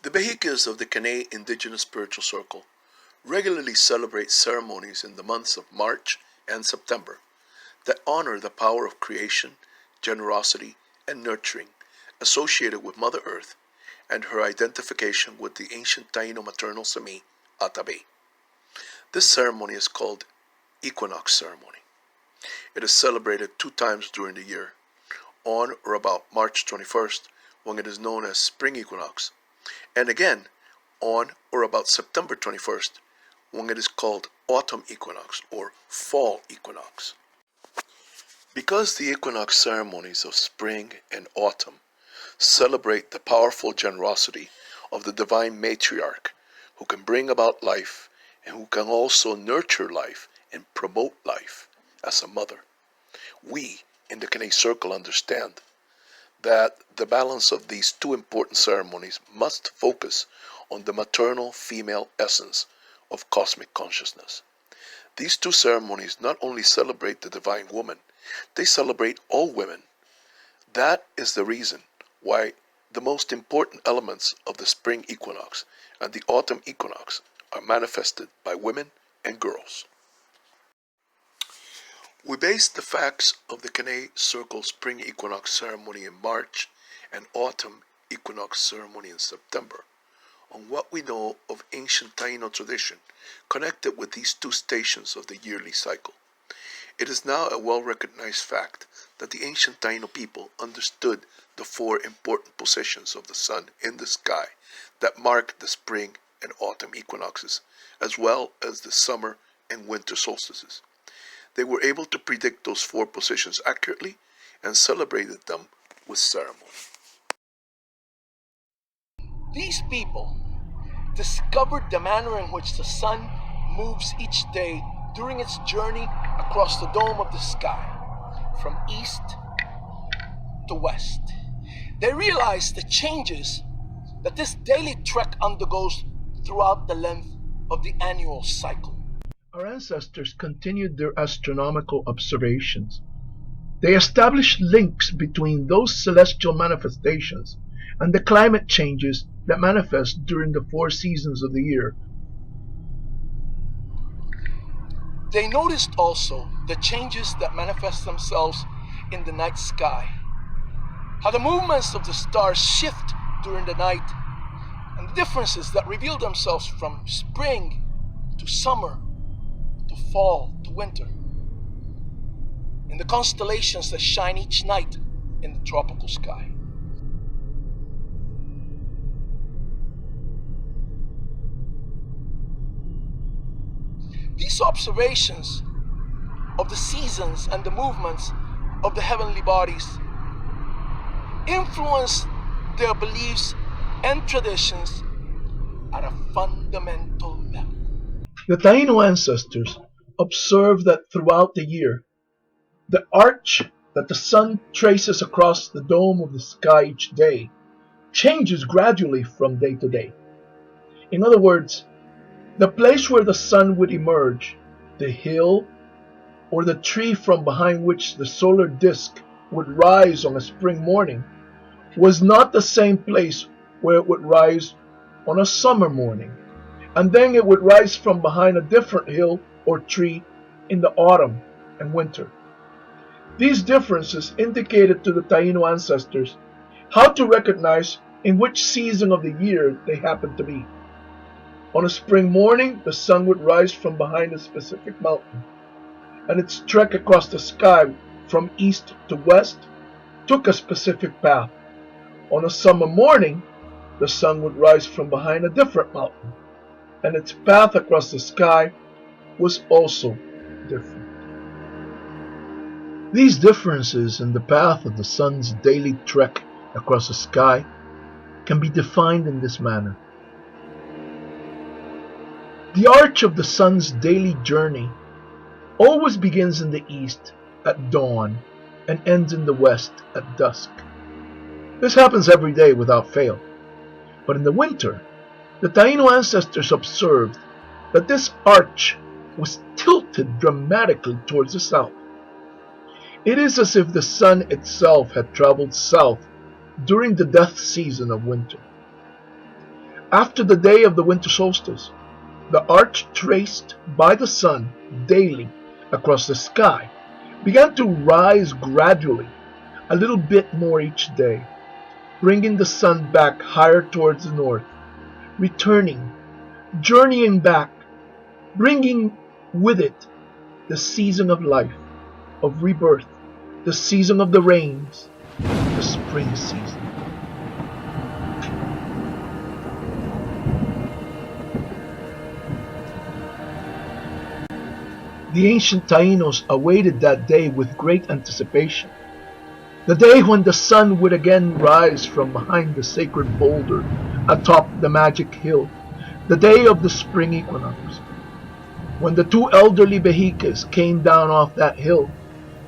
The behikes of the CANEY Indigenous Spiritual Circle regularly celebrate ceremonies in the months of March and September that honor the power of creation, generosity, and nurturing associated with Mother Earth and her identification with the ancient Taino maternal Sami, Atabe. This ceremony is called Equinox ceremony. It is celebrated 2 times during the year, on or about March 21st, when it is known as Spring Equinox, and again on or about September 21st, when it is called Autumn Equinox or Fall Equinox. Because the equinox ceremonies of spring and autumn celebrate the powerful generosity of the divine matriarch who can bring about life and who can also nurture life and promote life as a mother, we in the CANEY Circle understand that the balance of these two important ceremonies must focus on the maternal female essence of cosmic consciousness. These two ceremonies not only celebrate the divine woman, they celebrate all women. That is the reason why the most important elements of the spring equinox and the autumn equinox are manifested by women and girls. We base the facts of the CANEY Circle Spring Equinox ceremony in March and Autumn Equinox ceremony in September on what we know of ancient Taino tradition connected with these two stations of the yearly cycle. It is now a well-recognized fact that the ancient Taino people understood the 4 important positions of the sun in the sky that mark the spring and autumn equinoxes, as well as the summer and winter solstices. They were able to predict those 4 positions accurately and celebrated them with ceremony. These people discovered the manner in which the sun moves each day during its journey across the dome of the sky, from east to west. They realized the changes that this daily trek undergoes throughout the length of the annual cycle. Our ancestors continued their astronomical observations. They established links between those celestial manifestations and the climate changes that manifest during the 4 seasons of the year. They noticed also the changes that manifest themselves in the night sky, how the movements of the stars shift during the night, and the differences that reveal themselves from spring to summer to fall to winter, and the constellations that shine each night in the tropical sky. These observations of the seasons and the movements of the heavenly bodies influence their beliefs and traditions at a fundamental level. The Taino ancestors observed that throughout the year, the arch that the sun traces across the dome of the sky each day changes gradually from day to day. In other words, the place where the sun would emerge, the hill, or the tree from behind which the solar disk would rise on a spring morning, was not the same place where it would rise on a summer morning, and then it would rise from behind a different hill or tree in the autumn and winter. These differences indicated to the Taino ancestors how to recognize in which season of the year they happened to be. On a spring morning, the sun would rise from behind a specific mountain, and its trek across the sky from east to west took a specific path. On a summer morning, the sun would rise from behind a different mountain, and its path across the sky was also different. These differences in the path of the sun's daily trek across the sky can be defined in this manner. The arch of the sun's daily journey always begins in the east at dawn and ends in the west at dusk. This happens every day without fail. But in the winter, the Taino ancestors observed that this arch was tilted dramatically towards the south. It is as if the sun itself had traveled south during the death season of winter. After the day of the winter solstice, the arch traced by the sun daily across the sky began to rise gradually, a little bit more each day, bringing the sun back higher towards the north, returning, journeying back, bringing with it the season of life, of rebirth, the season of the rains, the spring season. The ancient Taínos awaited that day with great anticipation. The day when the sun would again rise from behind the sacred boulder atop the magic hill. The day of the spring equinox. When the two elderly behikes came down off that hill,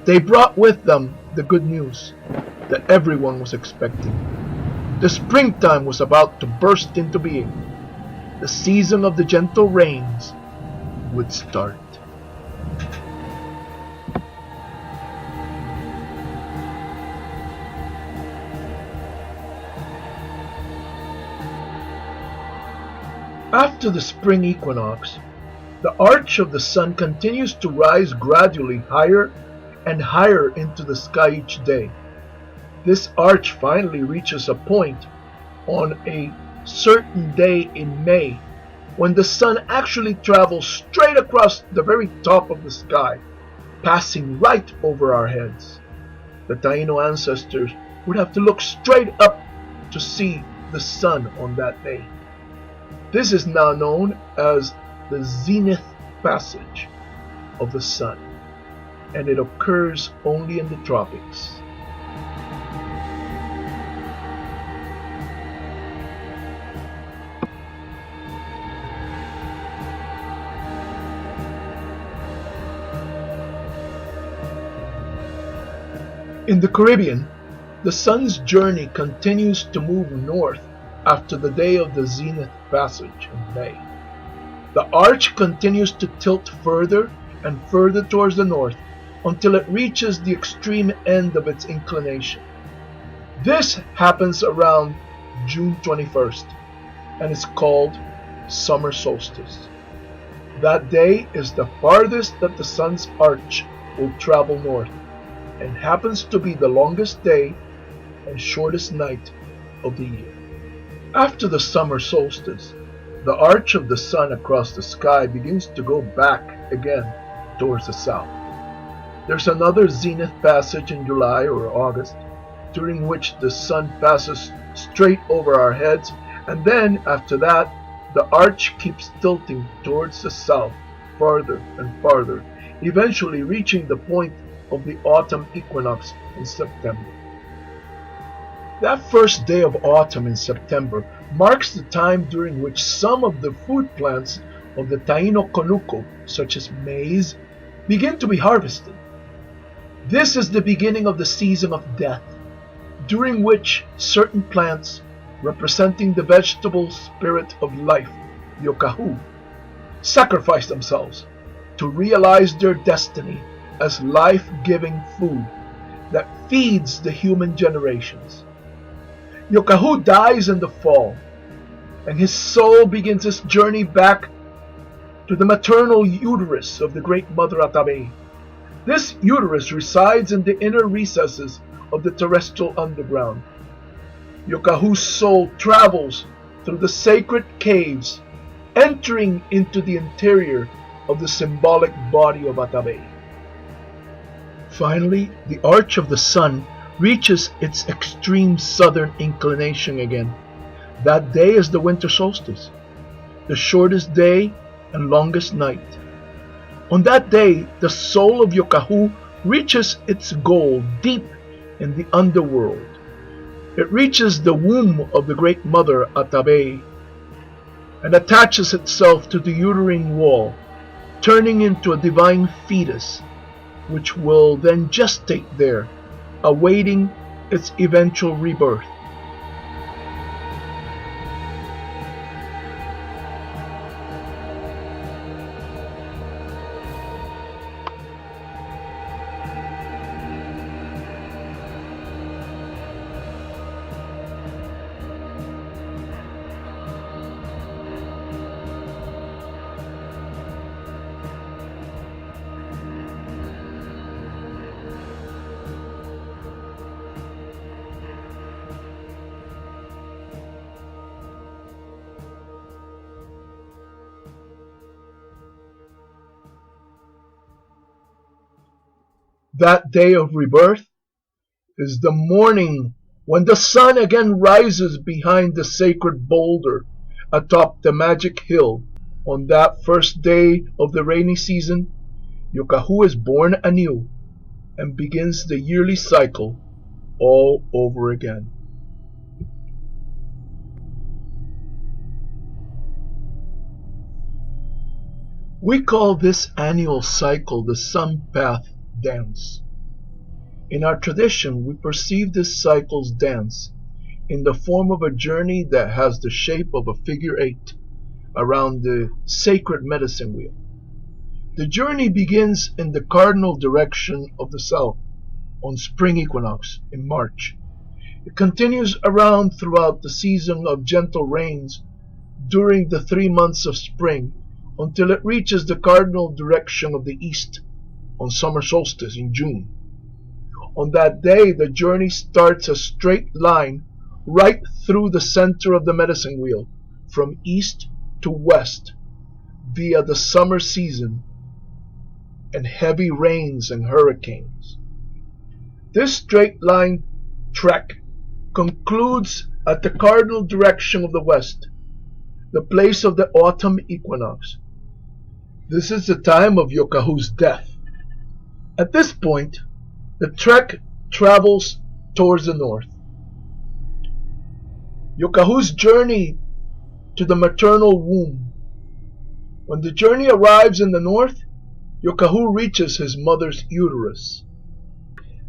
they brought with them the good news that everyone was expecting. The springtime was about to burst into being. The season of the gentle rains would start. After the spring equinox, the arch of the sun continues to rise gradually higher and higher into the sky each day. This arch finally reaches a point on a certain day in May when the sun actually travels straight across the very top of the sky, passing right over our heads. The Taíno ancestors would have to look straight up to see the sun on that day. This is now known as the zenith passage of the sun, and it occurs only in the tropics. In the Caribbean, the sun's journey continues to move north after the day of the zenith passage in May. The arch continues to tilt further and further towards the north until it reaches the extreme end of its inclination. This happens around June 21st and is called summer solstice. That day is the farthest that the sun's arch will travel north and happens to be the longest day and shortest night of the year. After the summer solstice, the arch of the sun across the sky begins to go back again towards the south. There's another zenith passage in July or August, during which the sun passes straight over our heads, and then after that, the arch keeps tilting towards the south, farther and farther, eventually reaching the point of the autumn equinox in September. That first day of autumn in September marks the time during which some of the food plants of the Taíno Conuco, such as maize, begin to be harvested. This is the beginning of the season of death, during which certain plants, representing the vegetable spirit of life, yokahu, sacrifice themselves to realize their destiny as life-giving food that feeds the human generations. Yokahu dies in the fall, and his soul begins its journey back to the maternal uterus of the great Mother Atabe. This uterus resides in the inner recesses of the terrestrial underground. Yokahu's soul travels through the sacred caves, entering into the interior of the symbolic body of Atabe. Finally, the arch of the sun reaches its extreme southern inclination again. That day is the winter solstice, the shortest day and longest night. On that day, the soul of Yokahu reaches its goal deep in the underworld. It reaches the womb of the great mother Atabe and attaches itself to the uterine wall, turning into a divine fetus, which will then gestate there, awaiting its eventual rebirth. That day of rebirth is the morning when the sun again rises behind the sacred boulder atop the magic hill. On that first day of the rainy season, Yokahu is born anew and begins the yearly cycle all over again. We call this annual cycle the Sun Path Dance. In our tradition, we perceive this cycle's dance in the form of a journey that has the shape of a figure eight around the sacred medicine wheel. The journey begins in the cardinal direction of the south on spring equinox in March. It continues around throughout the season of gentle rains during the 3 months of spring until it reaches the cardinal direction of the east on summer solstice in June. On that day, the journey starts a straight line right through the center of the medicine wheel from east to west via the summer season and heavy rains and hurricanes. This straight line trek concludes at the cardinal direction of the west, the place of the autumn equinox. This is the time of Yokahu's death. At this point, the trek travels towards the north. Yokahu's journey to the maternal womb. When the journey arrives in the north, Yokahu reaches his mother's uterus.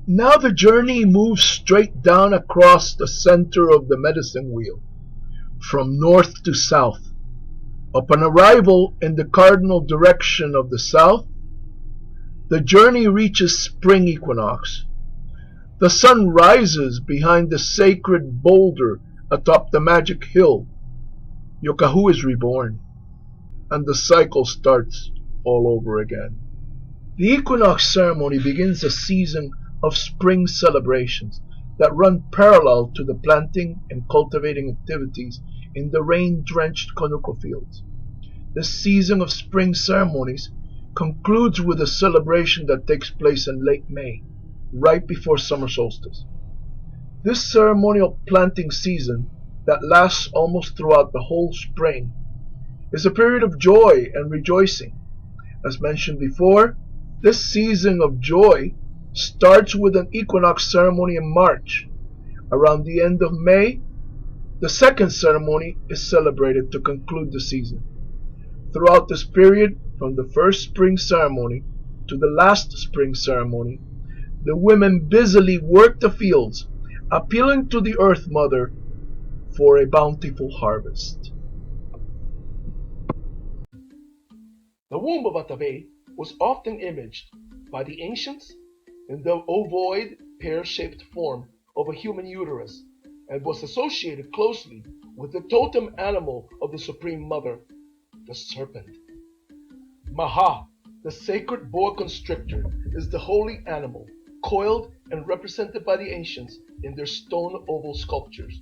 Now the journey moves straight down across the center of the medicine wheel, from north to south. Upon arrival in the cardinal direction of the south, the journey reaches spring equinox. The sun rises behind the sacred boulder atop the magic hill. Yokahu is reborn, and the cycle starts all over again. The equinox ceremony begins a season of spring celebrations that run parallel to the planting and cultivating activities in the rain-drenched Conuco fields. This season of spring ceremonies concludes with a celebration that takes place in late May, right before summer solstice. This ceremonial planting season that lasts almost throughout the whole spring is a period of joy and rejoicing. As mentioned before, this season of joy starts with an equinox ceremony in March. Around the end of May, the second ceremony is celebrated to conclude the season. Throughout this period, from the first spring ceremony to the last spring ceremony, the women busily work the fields, appealing to the Earth Mother for a bountiful harvest. The womb of Atabey was often imaged by the ancients in the ovoid, pear-shaped form of a human uterus and was associated closely with the totem animal of the Supreme Mother, the serpent. Maha, the sacred boa constrictor, is the holy animal, coiled and represented by the ancients in their stone oval sculptures.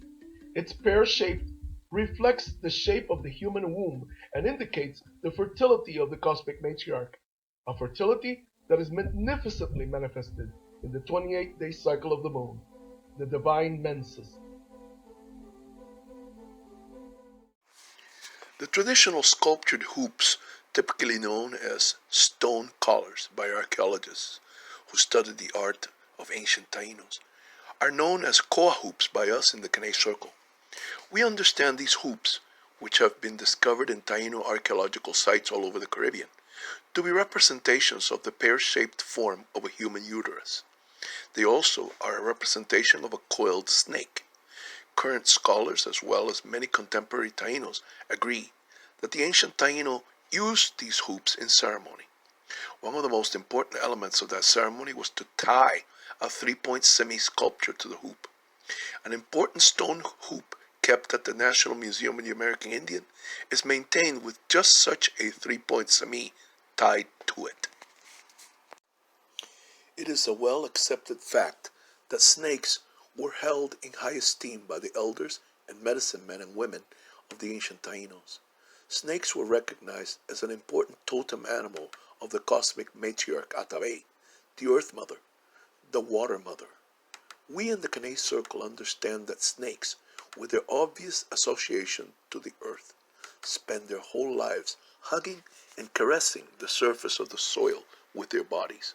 Its pear-shaped reflects the shape of the human womb and indicates the fertility of the cosmic matriarch, a fertility that is magnificently manifested in the 28-day cycle of the moon, the divine menses. The traditional sculptured hoops, typically known as stone collars by archaeologists who studied the art of ancient Tainos, are known as koa hoops by us in the CANEY Circle. We understand these hoops, which have been discovered in Taino archaeological sites all over the Caribbean, to be representations of the pear-shaped form of a human uterus. They also are a representation of a coiled snake. Current scholars, as well as many contemporary Tainos, agree that the ancient Taino used these hoops in ceremony. One of the most important elements of that ceremony was to tie a 3-point semi-sculpture to the hoop. An important stone hoop kept at the National Museum of the American Indian is maintained with just such a 3-point semi tied to it. It is a well-accepted fact that snakes were held in high esteem by the elders and medicine men and women of the ancient Tainos. Snakes were recognized as an important totem animal of the cosmic matriarch Atabey, the Earth Mother, the Water Mother. We in the CANEY Circle understand that snakes, with their obvious association to the earth, spend their whole lives hugging and caressing the surface of the soil with their bodies.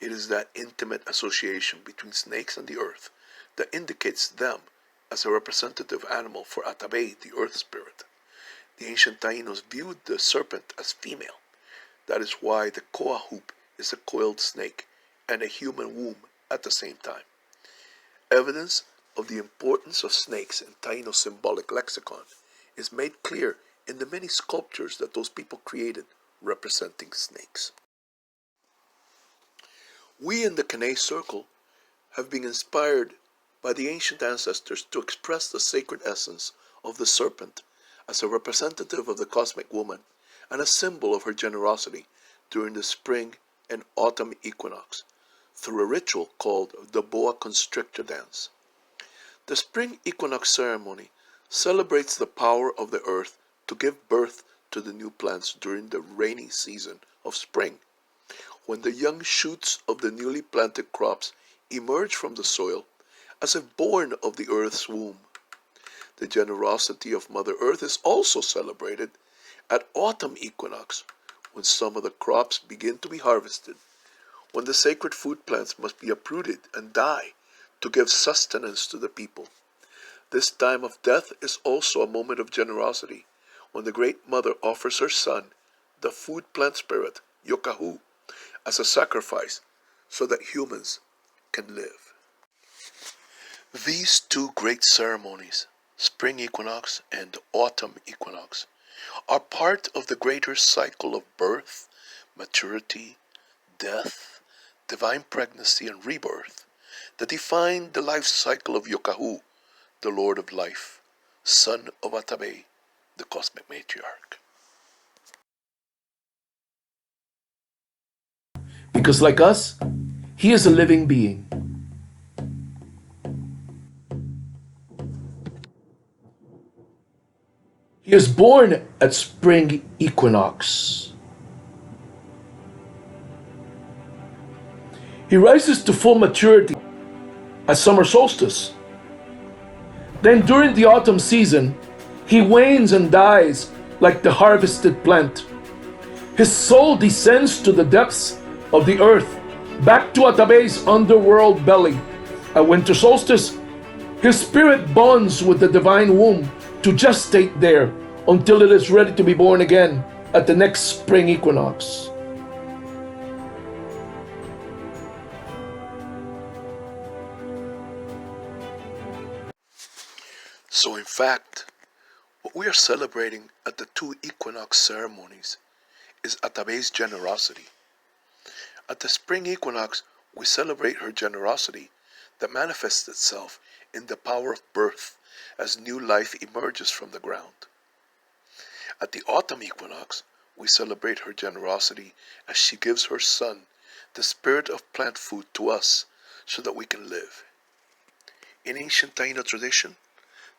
It is that intimate association between snakes and the earth that indicates them as a representative animal for Atabey, the earth spirit. The ancient Tainos viewed the serpent as female. That is why the koa hoop is a coiled snake and a human womb at the same time. Evidence of the importance of snakes in Taino symbolic lexicon is made clear in the many sculptures that those people created representing snakes. We in the CANEY Circle have been inspired by the ancient ancestors to express the sacred essence of the serpent as a representative of the cosmic woman and a symbol of her generosity during the spring and autumn equinox through a ritual called the boa constrictor dance. The spring equinox ceremony celebrates the power of the earth to give birth to the new plants during the rainy season of spring, when the young shoots of the newly planted crops emerge from the soil as if born of the earth's womb. The generosity of Mother Earth is also celebrated at autumn equinox, when some of the crops begin to be harvested, when the sacred food plants must be uprooted and die to give sustenance to the people. This time of death is also a moment of generosity, when the Great Mother offers her son, the food plant spirit, Yokahu, as a sacrifice so that humans can live. These two great ceremonies, spring equinox and autumn equinox, are part of the greater cycle of birth, maturity, death, divine pregnancy, and rebirth that define the life cycle of Yokahu, the Lord of Life, son of Atabey, the cosmic matriarch. Because like us, he is a living being. He is born at spring equinox. He rises to full maturity at summer solstice. Then during the autumn season, he wanes and dies like the harvested plant. His soul descends to the depths of the earth, back to Atabey's underworld belly. At winter solstice, his spirit bonds with the divine womb to gestate there until it is ready to be born again at the next spring equinox. So in fact, what we are celebrating at the two equinox ceremonies is Atabey's generosity. At the spring equinox, we celebrate her generosity that manifests itself in the power of birth as new life emerges from the ground. At the autumn equinox, we celebrate her generosity as she gives her son, the spirit of plant food, to us so that we can live. In ancient Taino tradition,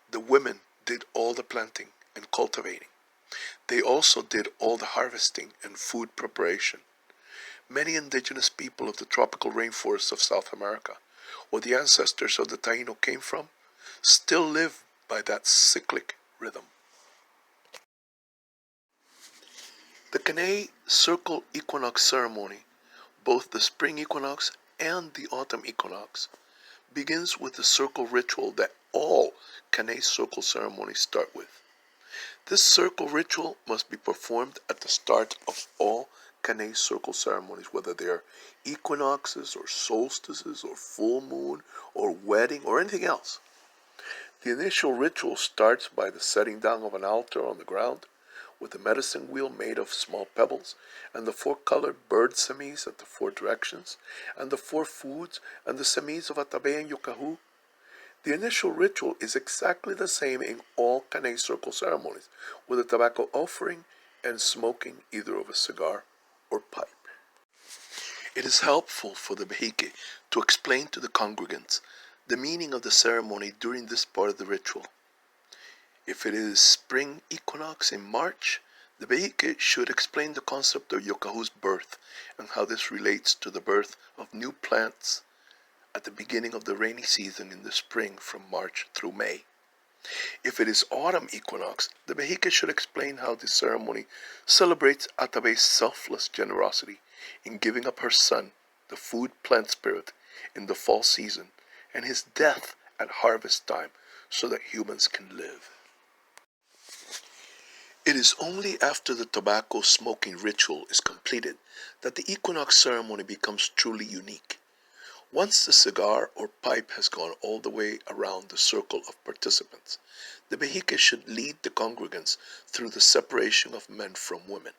the women did all the planting and cultivating. They also did all the harvesting and food preparation. Many indigenous people of the tropical rainforests of South America, where the ancestors of the Taino came from, still live by that cyclic rhythm. The CANEY Circle Equinox ceremony, both the spring equinox and the autumn equinox, begins with the circle ritual that all CANEY Circle ceremonies start with. This circle ritual must be performed at the start of all CANEY Circle ceremonies, whether they are equinoxes or solstices or full moon or wedding or anything else. The initial ritual starts by the setting down of an altar on the ground with a medicine wheel made of small pebbles and the four colored bird semis at the four directions and the four foods and the semis of Atabey and Yokahu. The initial ritual is exactly the same in all CANEY Circle ceremonies, with a tobacco offering and smoking either of a cigar or pipe. It is helpful for the behike to explain to the congregants the meaning of the ceremony during this part of the ritual. If it is spring equinox in March, the behike should explain the concept of Yokahu's birth and how this relates to the birth of new plants at the beginning of the rainy season in the spring from March through May. If it is autumn equinox, the behike should explain how the ceremony celebrates Atabe's selfless generosity in giving up her son, the food plant spirit, in the fall season, and his death at harvest time so that humans can live. It is only after the tobacco smoking ritual is completed that the equinox ceremony becomes truly unique. Once the cigar or pipe has gone all the way around the circle of participants, the behike should lead the congregants through the separation of men from women.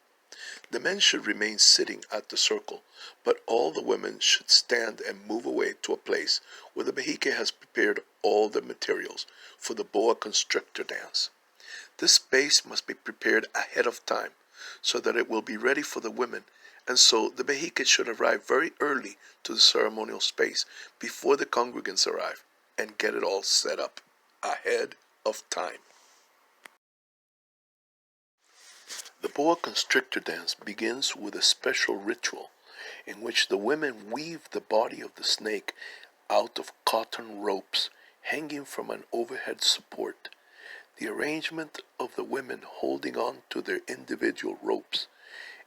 The men should remain sitting at the circle, but all the women should stand and move away to a place where the behike has prepared all the materials for the boa constrictor dance. This space must be prepared ahead of time so that it will be ready for the women, and so the behike should arrive very early to the ceremonial space before the congregants arrive and get it all set up ahead of time. The boa constrictor dance begins with a special ritual in which the women weave the body of the snake out of cotton ropes hanging from an overhead support. The arrangement of the women holding on to their individual ropes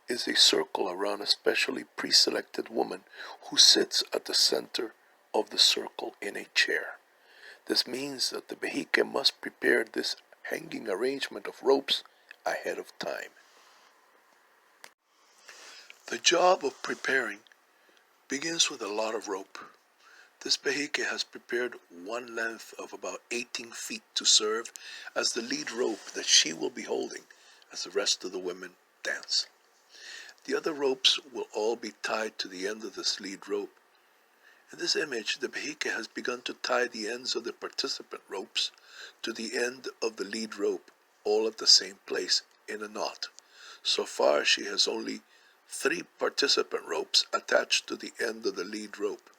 is a circle around a specially pre-selected woman who sits at the center of the circle in a chair. This means that the behike must prepare this hanging arrangement of ropes ahead of time. The job of preparing begins with a lot of rope. This behike has prepared one length of about 18 feet to serve as the lead rope that she will be holding as the rest of the women dance. The other ropes will all be tied to the end of this lead rope. In this image, the behike has begun to tie the ends of the participant ropes to the end of the lead rope, all at the same place in a knot. So far, she has only 3 participant ropes attached to the end of the lead rope.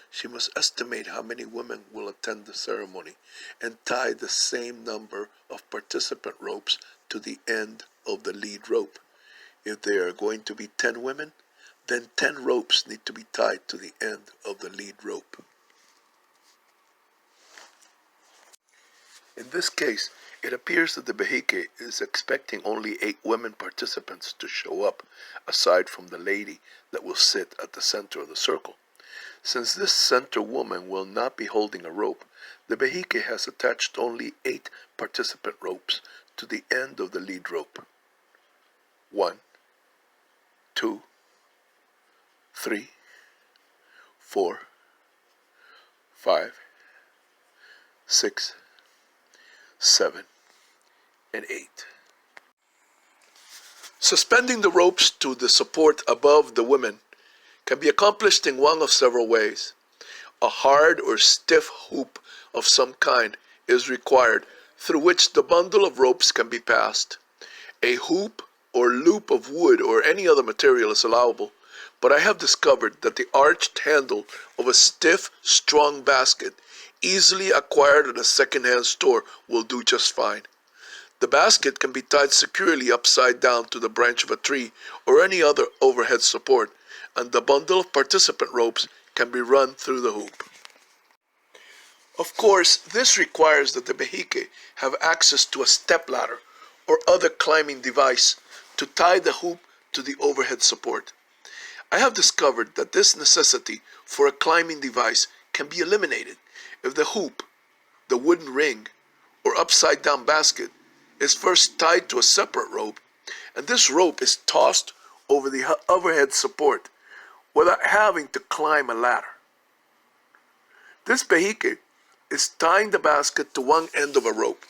She must estimate how many women will attend the ceremony and tie the same number of participant ropes to the end of the lead rope. If there are going to be 10 women, then 10 ropes need to be tied to the end of the lead rope. In this case, it appears that the behike is expecting only 8 women participants to show up, aside from the lady that will sit at the center of the circle. Since this center woman will not be holding a rope, the behike has attached only 8 participant ropes to the end of the lead rope. 1, 2, 3, 4, 5, 6, 7, and 8. Suspending the ropes to the support above the women can be accomplished in one of several ways. A hard or stiff hoop of some kind is required through which the bundle of ropes can be passed. A hoop or loop of wood or any other material is allowable, but I have discovered that the arched handle of a stiff, strong basket, easily acquired at a second-hand store, will do just fine. The basket can be tied securely upside down to the branch of a tree or any other overhead support, and the bundle of participant ropes can be run through the hoop. Of course, this requires that the behike have access to a stepladder or other climbing device to tie the hoop to the overhead support. I have discovered that this necessity for a climbing device can be eliminated if the hoop, the wooden ring, or upside-down basket is first tied to a separate rope, and this rope is tossed over the overhead support without having to climb a ladder. This behike is tying the basket to one end of a rope.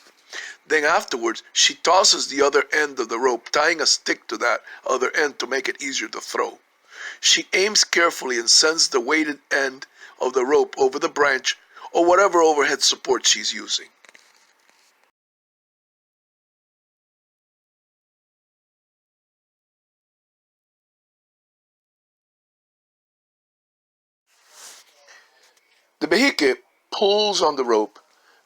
Then afterwards, she tosses the other end of the rope, tying a stick to that other end to make it easier to throw. She aims carefully and sends the weighted end of the rope over the branch or whatever overhead support she's using. The behike pulls on the rope,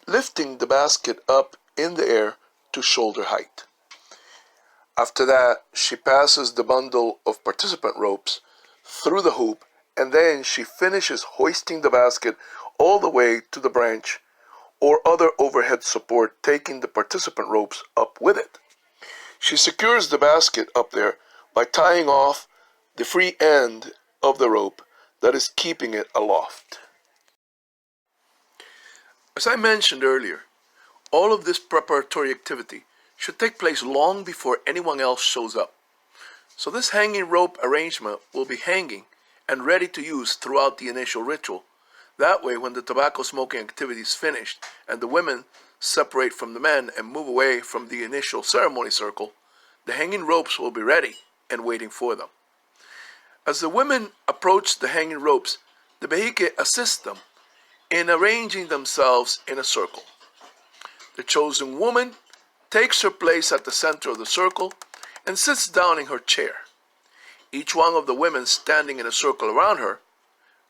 lifting the basket up in the air to shoulder height. After that, she passes the bundle of participant ropes through the hoop and then she finishes hoisting the basket all the way to the branch or other overhead support, taking the participant ropes up with it. She secures the basket up there by tying off the free end of the rope that is keeping it aloft. As I mentioned earlier, all of this preparatory activity should take place long before anyone else shows up. So this hanging rope arrangement will be hanging and ready to use throughout the initial ritual. That way, when the tobacco smoking activity is finished and the women separate from the men and move away from the initial ceremony circle, the hanging ropes will be ready and waiting for them. As the women approach the hanging ropes, the behike assists them in arranging themselves in a circle. The chosen woman takes her place at the center of the circle and sits down in her chair. Each one of the women standing in a circle around her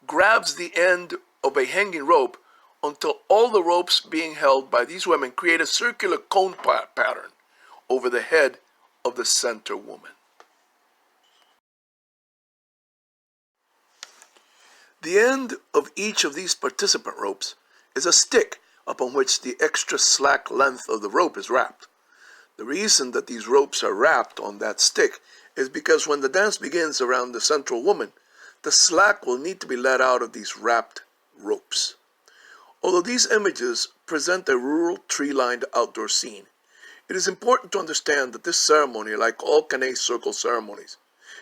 grabs the end of a hanging rope until all the ropes being held by these women create a circular cone pattern over the head of the center woman. The end of each of these participant ropes is a stick upon which the extra slack length of the rope is wrapped. The reason that these ropes are wrapped on that stick is because when the dance begins around the central woman, the slack will need to be let out of these wrapped ropes. Although these images present a rural tree-lined outdoor scene, it is important to understand that this ceremony, like all CANEY circle ceremonies,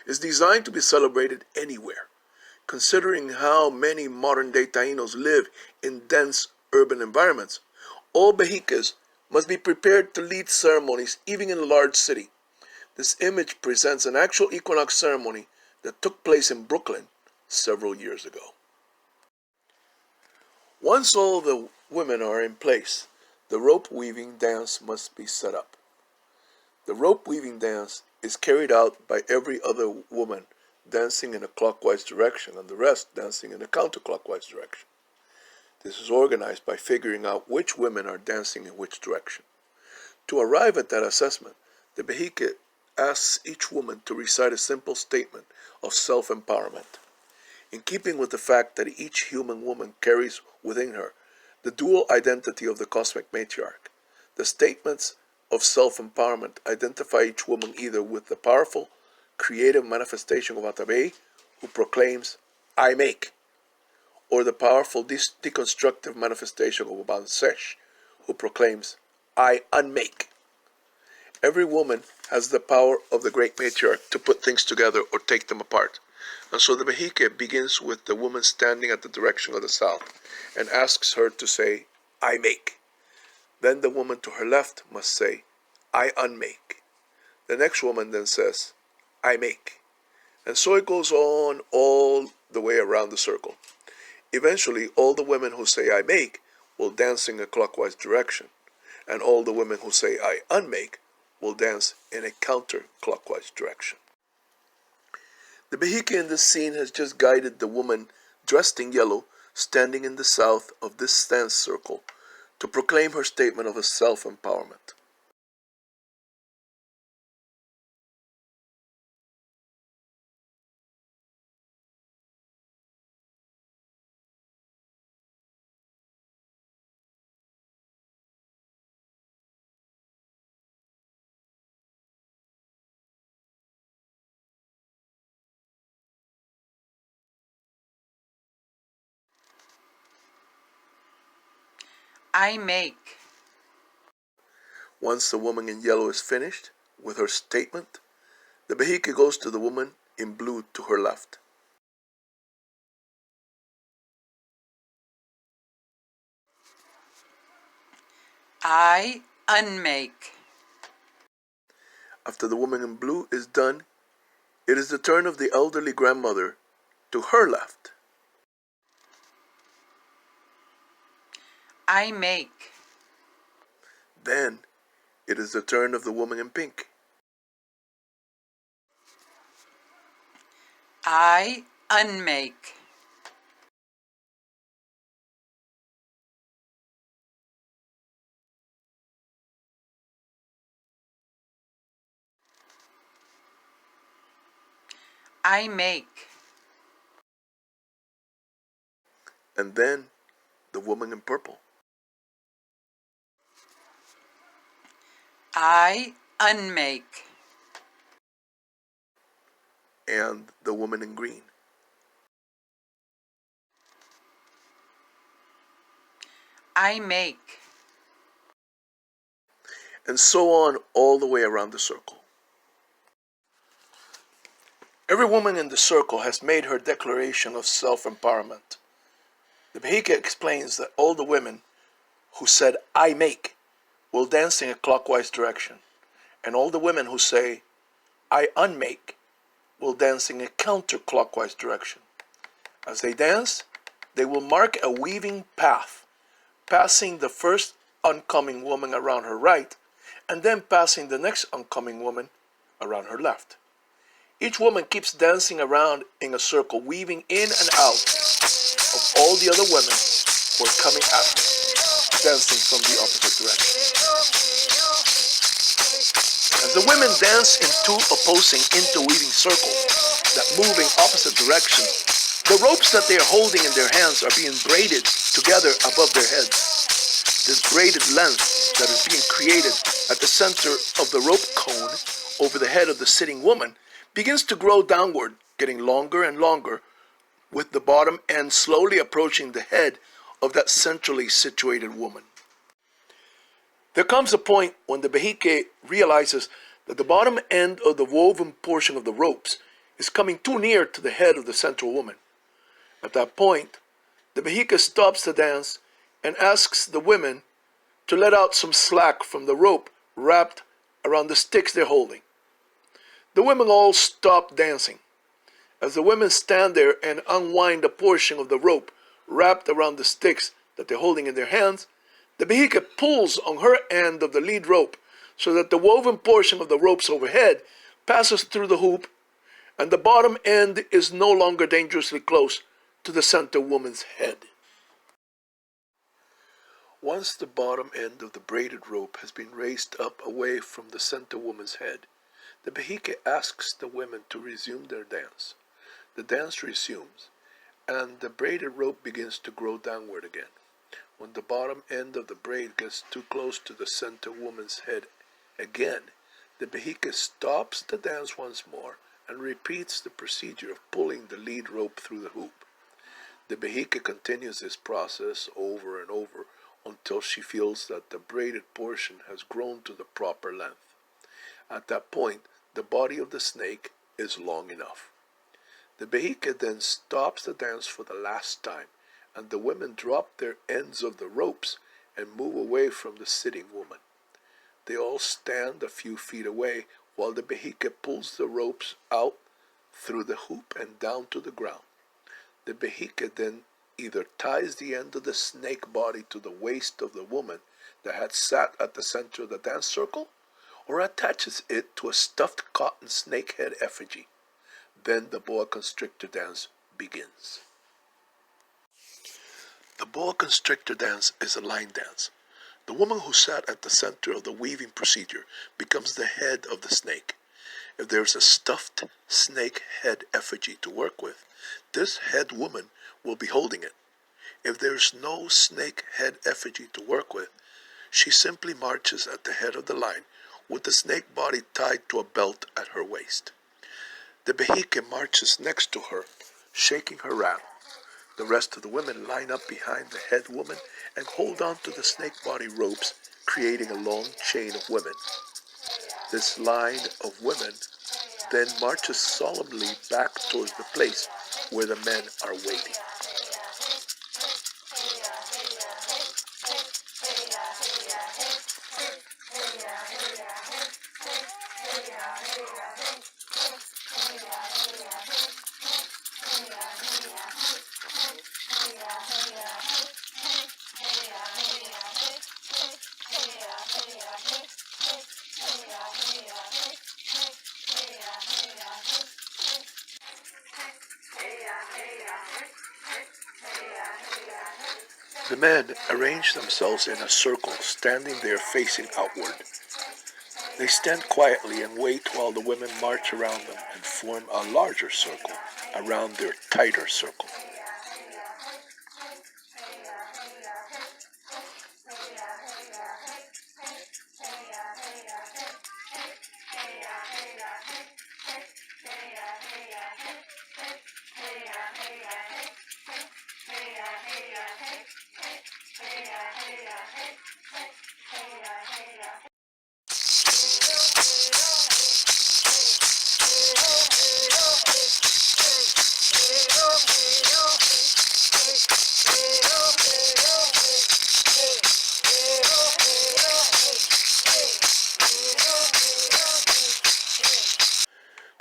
is designed to be celebrated anywhere. Considering how many modern-day Tainos live in dense urban environments, all behikes must be prepared to lead ceremonies even in a large city. This image presents an actual Equinox ceremony that took place in Brooklyn several years ago. Once all the women are in place, the rope weaving dance must be set up. The rope weaving dance is carried out by every other woman dancing in a clockwise direction and the rest dancing in a counterclockwise direction. This is organized by figuring out which women are dancing in which direction. To arrive at that assessment, the behike asks each woman to recite a simple statement of self-empowerment. In keeping with the fact that each human woman carries within her the dual identity of the cosmic matriarch, the statements of self-empowerment identify each woman either with the powerful, creative manifestation of Atabey, who proclaims, I make, or the powerful deconstructive manifestation of Obansesh, who proclaims, I unmake. Every woman has the power of the great matriarch to put things together or take them apart. And so the behike begins with the woman standing at the direction of the south and asks her to say, I make. Then the woman to her left must say, I unmake. The next woman then says, I make. And so it goes on all the way around the circle. Eventually, all the women who say I make will dance in a clockwise direction, and all the women who say I unmake will dance in a counterclockwise direction. The behike in this scene has just guided the woman dressed in yellow standing in the south of this dance circle to proclaim her statement of self-empowerment. I make. Once the woman in yellow is finished with her statement, the behike goes to the woman in blue to her left. I unmake. After the woman in blue is done, it is the turn of the elderly grandmother to her left. I make. Then it is the turn of the woman in pink. I unmake. I make. and then the woman in purple, I unmake. and the woman in green, I make. and so on all the way around the circle. Every woman in the circle has made her declaration of self-empowerment. The behike explains that all the women who said, I make, will dance in a clockwise direction, and all the women who say, I unmake, will dance in a counterclockwise direction. As they dance, they will mark a weaving path, passing the first oncoming woman around her right, and then passing the next oncoming woman around her left. Each woman keeps dancing around in a circle, weaving in and out of all the other women who are coming after, dancing from the opposite direction. As the women dance in two opposing interweaving circles that move in opposite directions, the ropes that they are holding in their hands are being braided together above their heads. This braided length that is being created at the center of the rope cone over the head of the sitting woman begins to grow downward, getting longer and longer, with the bottom end slowly approaching the head of that centrally situated woman. There comes a point when the behike realizes that the bottom end of the woven portion of the ropes is coming too near to the head of the central woman. At that point, the behike stops the dance and asks the women to let out some slack from the rope wrapped around the sticks they're holding. The women all stop dancing. As the women stand there and unwind a portion of the rope wrapped around the sticks that they're holding in their hands, the behike pulls on her end of the lead rope so that the woven portion of the ropes overhead passes through the hoop, and the bottom end is no longer dangerously close to the center woman's head. Once the bottom end of the braided rope has been raised up away from the center woman's head, the behike asks the women to resume their dance. The dance resumes, and the braided rope begins to grow downward again. When the bottom end of the braid gets too close to the center woman's head again, the behike stops the dance once more and repeats the procedure of pulling the lead rope through the hoop. The behike continues this process over and over until she feels that the braided portion has grown to the proper length. At that point, the body of the snake is long enough. The behike then stops the dance for the last time, and the women drop their ends of the ropes and move away from the sitting woman. They all stand a few feet away while the behike pulls the ropes out through the hoop and down to the ground. The behike then either ties the end of the snake body to the waist of the woman that had sat at the center of the dance circle, or attaches it to a stuffed cotton snakehead effigy. Then the boa constrictor dance begins. The boa constrictor dance is a line dance. The woman who sat at the center of the weaving procedure becomes the head of the snake. If there's a stuffed snake head effigy to work with, this head woman will be holding it. If there's no snake head effigy to work with, she simply marches at the head of the line with the snake body tied to a belt at her waist. The behike marches next to her, shaking her rattle. The rest of the women line up behind the head woman and hold on to the snake body ropes, creating a long chain of women. This line of women then marches solemnly back towards the place where the men are waiting. The men arrange themselves in a circle, standing there facing outward. They stand quietly and wait while the women march around them and form a larger circle around their tighter circle.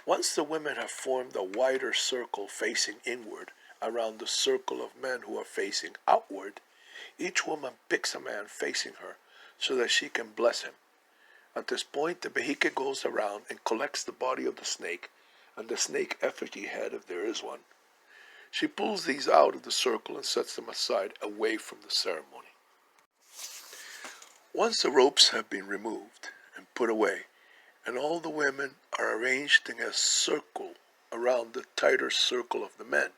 Once the women have formed a wider circle facing inward around the circle of men who are facing outward, each woman picks a man facing her so that she can bless him. At this point, the behike goes around and collects the body of the snake and the snake effigy head if there is one. She pulls these out of the circle and sets them aside away from the ceremony. Once the ropes have been removed and put away, and all the women are arranged in a circle around the tighter circle of the men,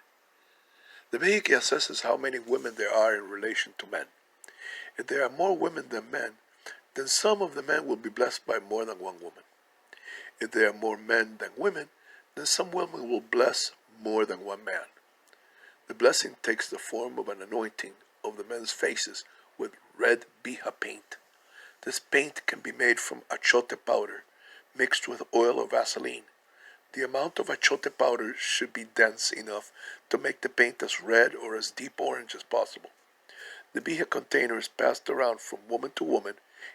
the behike assesses how many women there are in relation to men. If there are more women than men, then some of the men will be blessed by more than one woman. If there are more men than women, then some women will bless more than one man. The blessing takes the form of an anointing of the men's faces with red bija paint. This paint can be made from achote powder mixed with oil or Vaseline. The amount of achote powder should be dense enough to make the paint as red or as deep orange as possible. The bija container is passed around from woman to woman,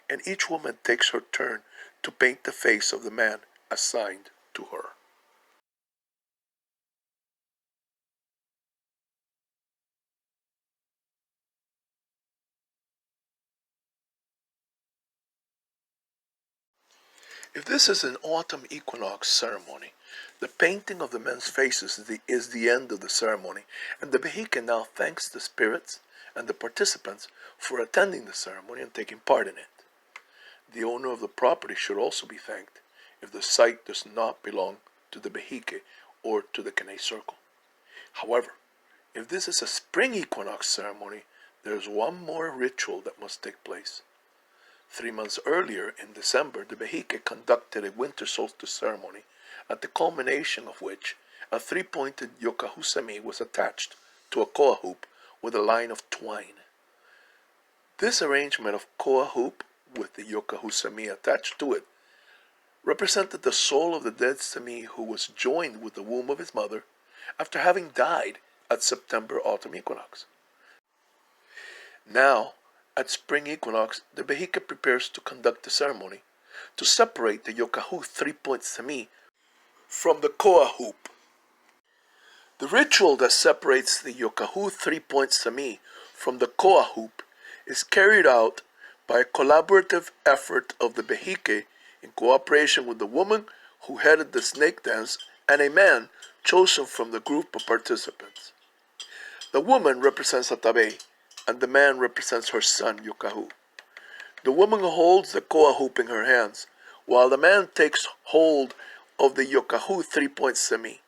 and each woman takes her turn to paint the face of the man assigned to her. If this is an autumn equinox ceremony, the painting of the men's faces is the end of the ceremony, and the behike now thanks the spirits and the participants for attending the ceremony and taking part in it. The owner of the property should also be thanked if the site does not belong to the behike or to the CANEY circle. However, if this is a spring equinox ceremony, there is one more ritual that must take place. 3 months earlier, in December, the behike conducted a winter solstice ceremony, at the culmination of which a three-pointed yokahusami was attached to a koa hoop with a line of twine. This arrangement of koa hoop with the yokahusami attached to it represented the soul of the dead sami who was joined with the womb of his mother after having died at September-autumn equinox. Now, at spring equinox, the behike prepares to conduct the ceremony to separate the yokahu three-point sami from the koa hoop. The ritual that separates the yokahu three-point sami from the koa hoop is carried out by a collaborative effort of the behike in cooperation with the woman who headed the snake dance and a man chosen from the group of participants. The woman represents Atabe, and the man represents her son, Yokahu. The woman holds the koa hoop in her hands, while the man takes hold of the Yokahu three-point sami.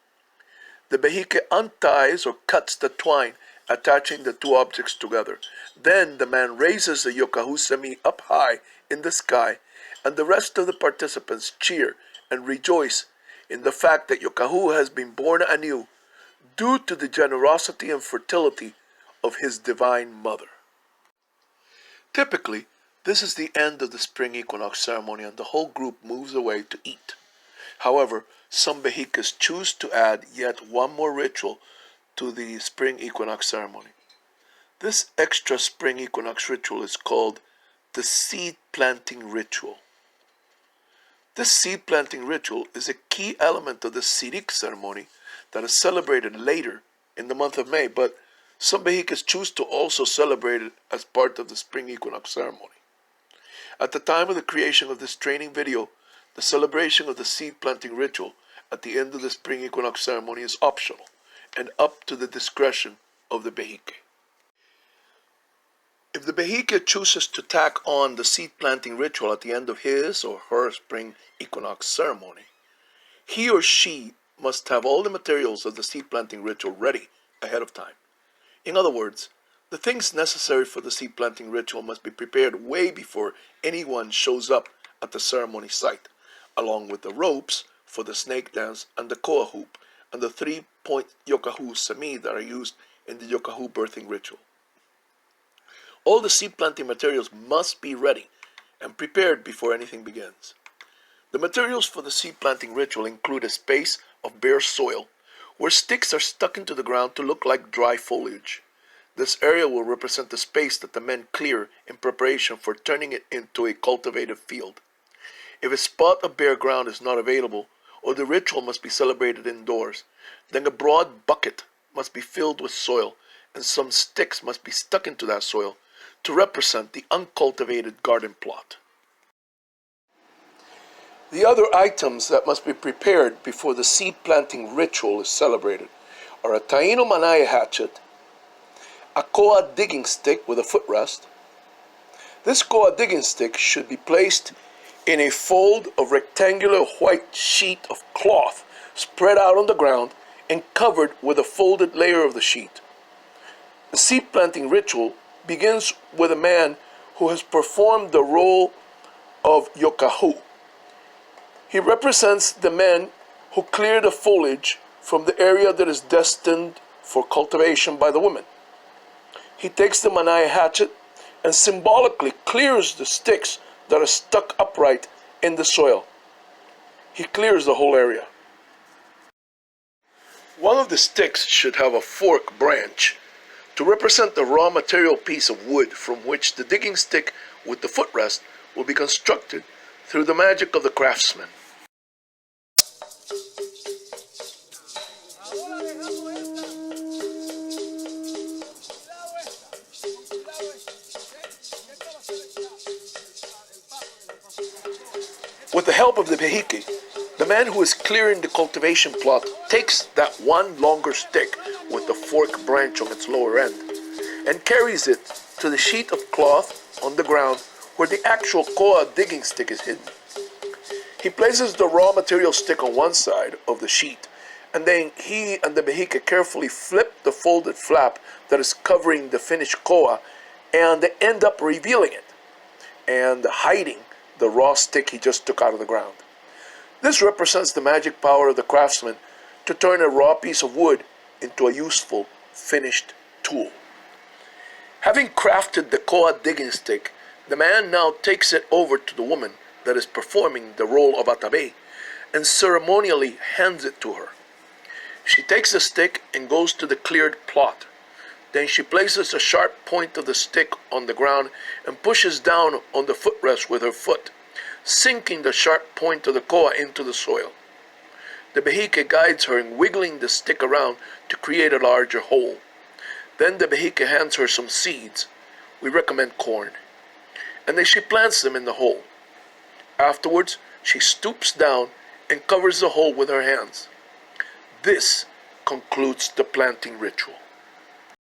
The behike unties or cuts the twine, attaching the two objects together. Then the man raises the Yokahu sami up high in the sky, and the rest of the participants cheer and rejoice in the fact that Yokahu has been born anew due to the generosity and fertility of his divine mother. Typically, this is the end of the spring equinox ceremony and the whole group moves away to eat. However, some behikes choose to add yet one more ritual to the spring equinox ceremony. This extra spring equinox ritual is called the seed planting ritual. This seed planting ritual is a key element of the Sirik ceremony that is celebrated later in the month of May, but some behikes choose to also celebrate it as part of the spring equinox ceremony. At the time of the creation of this training video, the celebration of the seed planting ritual at the end of the spring equinox ceremony is optional and up to the discretion of the behike. If the behike chooses to tack on the seed planting ritual at the end of his or her spring equinox ceremony, he or she must have all the materials of the seed planting ritual ready ahead of time. In other words, the things necessary for the seed planting ritual must be prepared way before anyone shows up at the ceremony site, along with the ropes for the snake dance and the koa hoop, and the 3-point yokahu semi that are used in the yokahu birthing ritual. All the seed planting materials must be ready and prepared before anything begins. The materials for the seed planting ritual include a space of bare soil where sticks are stuck into the ground to look like dry foliage. This area will represent the space that the men clear in preparation for turning it into a cultivated field. If a spot of bare ground is not available, or the ritual must be celebrated indoors, then a broad bucket must be filled with soil, and some sticks must be stuck into that soil to represent the uncultivated garden plot. The other items that must be prepared before the seed planting ritual is celebrated are a Taino manaya hatchet, a koa digging stick with a footrest. This koa digging stick should be placed in a fold of rectangular white sheet of cloth spread out on the ground and covered with a folded layer of the sheet. The seed planting ritual begins with a man who has performed the role of yokahu. He represents the men who clear the foliage from the area that is destined for cultivation by the women. He takes the manaya hatchet and symbolically clears the sticks that are stuck upright in the soil. He clears the whole area. One of the sticks should have a fork branch to represent the raw material piece of wood from which the digging stick with the footrest will be constructed through the magic of the craftsman. With the help of the behike, the man who is clearing the cultivation plot takes that one longer stick with the fork branch on its lower end and carries it to the sheet of cloth on the ground where the actual koa digging stick is hidden. He places the raw material stick on one side of the sheet, and then he and the behike carefully flip the folded flap that is covering the finished koa, and they end up revealing it and hiding the raw stick he just took out of the ground. This represents the magic power of the craftsman to turn a raw piece of wood into a useful, finished tool. Having crafted the koa digging stick, the man now takes it over to the woman that is performing the role of atabe and ceremonially hands it to her. She takes the stick and goes to the cleared plot. Then she places the sharp point of the stick on the ground and pushes down on the footrest with her foot, sinking the sharp point of the koa into the soil. The behike guides her in wiggling the stick around to create a larger hole. Then the behike hands her some seeds. We recommend corn. And then she plants them in the hole. Afterwards, she stoops down and covers the hole with her hands. This concludes the planting ritual.